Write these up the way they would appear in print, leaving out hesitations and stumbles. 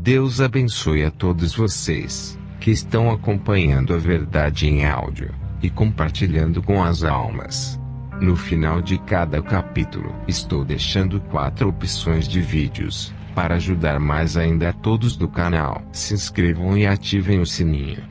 Deus abençoe a todos vocês que estão acompanhando a verdade em áudio e compartilhando com as almas. No final de cada capítulo, estou deixando 4 opções de vídeos para ajudar mais ainda a todos do canal. Se inscrevam e ativem o sininho.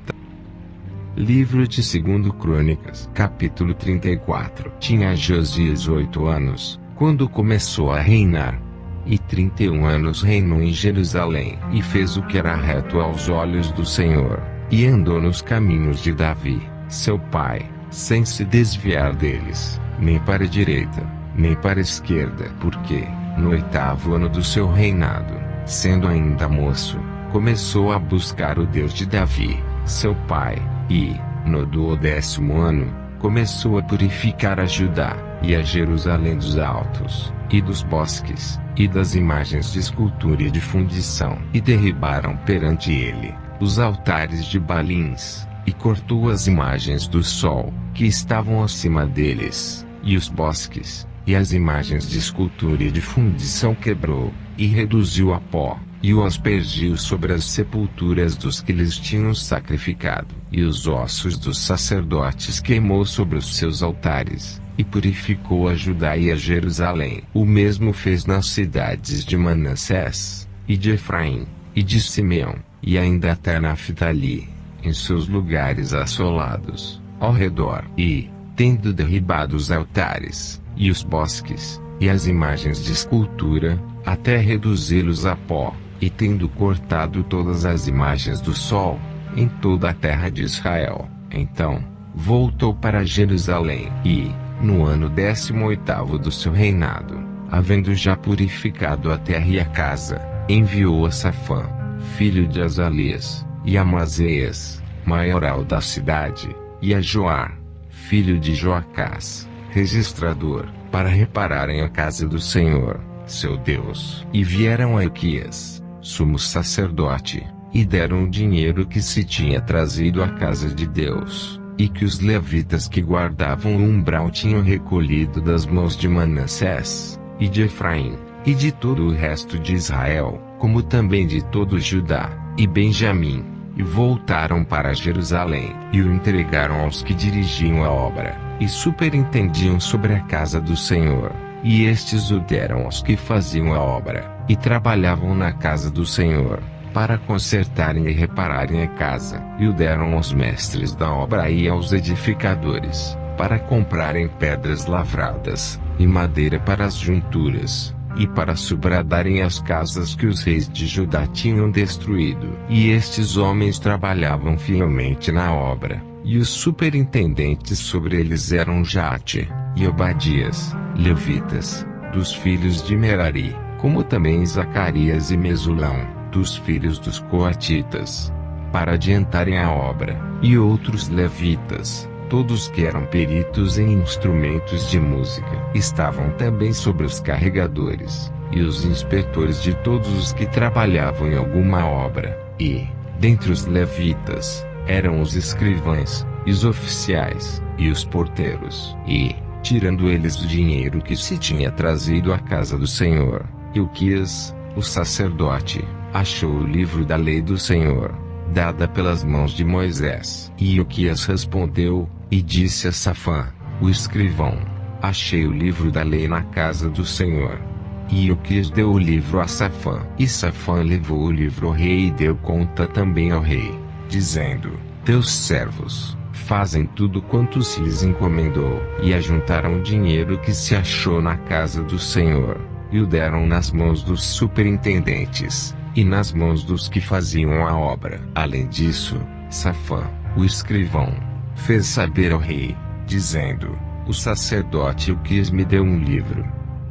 Livro de 2 Crônicas, capítulo 34. Tinha Josias 8 anos quando começou a reinar, e 31 anos reinou em Jerusalém, e fez o que era reto aos olhos do Senhor, e andou nos caminhos de Davi, seu pai, sem se desviar deles, nem para a direita, nem para a esquerda, porque, no 8º ano do seu reinado, sendo ainda moço, começou a buscar o Deus de Davi, seu pai, e, no 12º ano, começou a purificar a Judá, e a Jerusalém dos altos, e dos bosques, e das imagens de escultura e de fundição, e derribaram perante ele os altares de Baalins, e cortou as imagens do sol, que estavam acima deles, e os bosques, e as imagens de escultura e de fundição quebrou, e reduziu a pó, e o aspergiu sobre as sepulturas dos que lhes tinham sacrificado, e os ossos dos sacerdotes queimou sobre os seus altares, e purificou a Judá e a Jerusalém. O mesmo fez nas cidades de Manassés, e de Efraim, e de Simeão, e ainda até Naftali, em seus lugares assolados, ao redor, e, tendo derribado os altares, e os bosques, e as imagens de escultura, até reduzi-los a pó, e tendo cortado todas as imagens do sol, em toda a terra de Israel, então, voltou para Jerusalém, e, no ano 18º do seu reinado, havendo já purificado a terra e a casa, enviou a Safã, filho de Azalias, e a Maazéias, maioral da cidade, e a Joar, filho de Joacás, registrador, para repararem a casa do Senhor, seu Deus. E vieram a Ilquias, sumo sacerdote, e deram o dinheiro que se tinha trazido à casa de Deus, e que os levitas que guardavam o umbral tinham recolhido das mãos de Manassés, e de Efraim, e de todo o resto de Israel, como também de todo Judá, e Benjamim, e voltaram para Jerusalém, e o entregaram aos que dirigiam a obra, e superintendiam sobre a casa do Senhor, e estes o deram aos que faziam a obra, e trabalhavam na casa do Senhor, para consertarem e repararem a casa, e o deram aos mestres da obra e aos edificadores, para comprarem pedras lavradas, e madeira para as junturas, e para sobradarem as casas que os reis de Judá tinham destruído. E estes homens trabalhavam fielmente na obra, e os superintendentes sobre eles eram Jate, e Obadias, levitas, dos filhos de Merari, como também Zacarias e Mesulão, dos filhos dos coatitas, para adiantarem a obra, e outros levitas, todos que eram peritos em instrumentos de música, estavam também sobre os carregadores, e os inspetores de todos os que trabalhavam em alguma obra, e, dentre os levitas, eram os escrivães, e os oficiais, e os porteiros, e, tirando eles o dinheiro que se tinha trazido à casa do Senhor, Ilquias, o sacerdote, achou o livro da lei do Senhor, dada pelas mãos de Moisés. E Ilquias respondeu, e disse a Safã, o escrivão: achei o livro da lei na casa do Senhor. E Ilquias deu o livro a Safã. E Safã levou o livro ao rei e deu conta também ao rei, dizendo: teus servos fazem tudo quanto se lhes encomendou. E ajuntaram o dinheiro que se achou na casa do Senhor, e o deram nas mãos dos superintendentes, e nas mãos dos que faziam a obra. Além disso, Safã, o escrivão, fez saber ao rei, dizendo: o sacerdote Ilquias me deu um livro.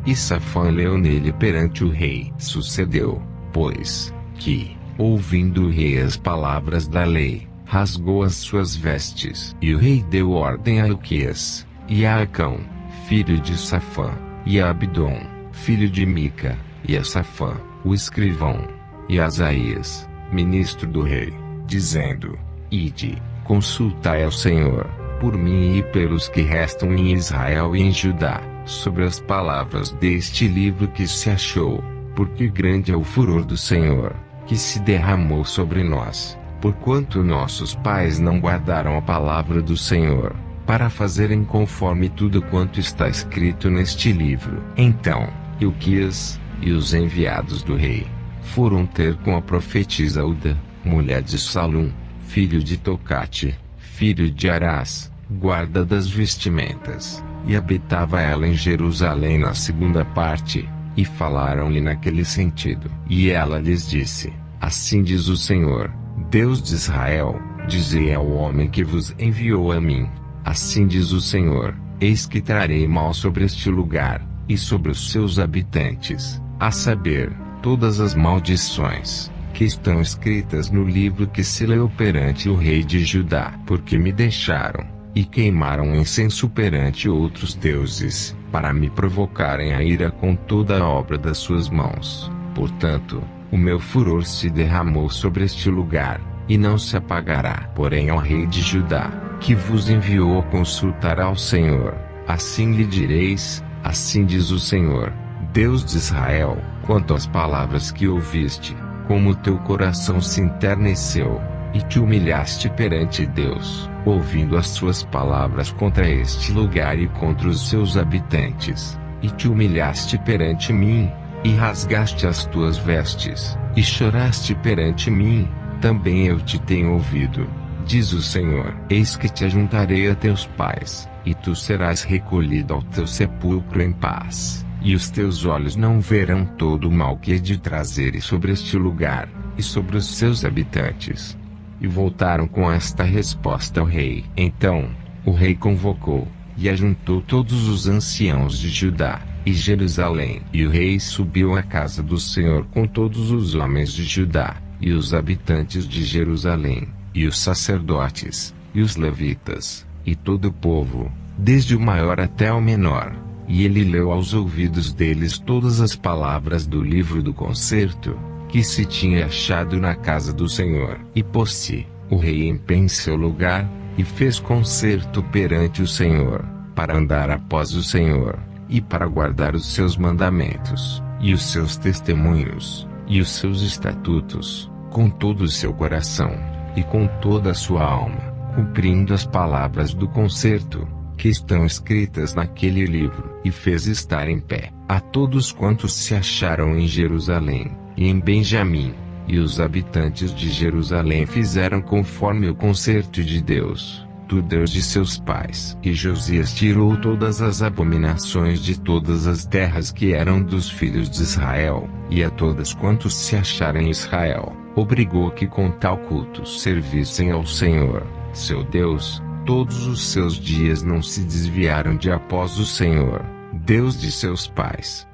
E Safã leu nele perante o rei. Sucedeu, pois, que, ouvindo o rei as palavras da lei, rasgou as suas vestes. E o rei deu ordem a Ilquias, e a Acão, filho de Safã, e a Abdon, filho de Mica, e a Safã, o escrivão, e a Asaías, ministro do rei, dizendo: ide, consultai ao Senhor, por mim e pelos que restam em Israel e em Judá, sobre as palavras deste livro que se achou, porque grande é o furor do Senhor, que se derramou sobre nós, porquanto nossos pais não guardaram a palavra do Senhor, para fazerem conforme tudo quanto está escrito neste livro. Então, Ilquias, e os enviados do rei, foram ter com a profetisa Uda, mulher de Salum, filho de Tocate, filho de Arás, guarda das vestimentas, e habitava ela em Jerusalém na segunda parte, e falaram-lhe naquele sentido. E ela lhes disse: Assim diz o Senhor, Deus de Israel, dizei ao homem que vos enviou a mim, assim diz o Senhor, eis que trarei mal sobre este lugar, e sobre os seus habitantes, a saber, todas as maldições, que estão escritas no livro que se leu perante o rei de Judá, porque me deixaram, e queimaram incenso perante outros deuses, para me provocarem a ira com toda a obra das suas mãos. Portanto, o meu furor se derramou sobre este lugar, e não se apagará. Porém ao rei de Judá, que vos enviou a consultar ao Senhor, assim lhe direis: assim diz o Senhor, Deus de Israel, quanto às palavras que ouviste, como teu coração se enterneceu, e te humilhaste perante Deus, ouvindo as suas palavras contra este lugar e contra os seus habitantes, e te humilhaste perante mim, e rasgaste as tuas vestes, e choraste perante mim, também eu te tenho ouvido, diz o Senhor. Eis que te ajuntarei a teus pais, e tu serás recolhido ao teu sepulcro em paz, e os teus olhos não verão todo o mal que hei de trazer sobre este lugar, e sobre os seus habitantes. E voltaram com esta resposta ao rei. Então, o rei convocou, e ajuntou todos os anciãos de Judá e Jerusalém. E o rei subiu à casa do Senhor com todos os homens de Judá, e os habitantes de Jerusalém, e os sacerdotes, e os levitas, e todo o povo, desde o maior até o menor. E ele leu aos ouvidos deles todas as palavras do livro do concerto, que se tinha achado na casa do Senhor. E pôs-se o rei em pé em seu lugar, e fez concerto perante o Senhor, para andar após o Senhor, e para guardar os seus mandamentos, e os seus testemunhos, e os seus estatutos, com todo o seu coração, e com toda a sua alma, cumprindo as palavras do concerto, que estão escritas naquele livro. E fez estar em pé a todos quantos se acharam em Jerusalém, e em Benjamim, e os habitantes de Jerusalém fizeram conforme o concerto de Deus, do Deus de seus pais. E Josias tirou todas as abominações de todas as terras que eram dos filhos de Israel, e a todas quantos se acharam em Israel, obrigou que com tal culto servissem ao Senhor, seu Deus, todos os seus dias. Não se desviaram de após o Senhor, Deus de seus pais,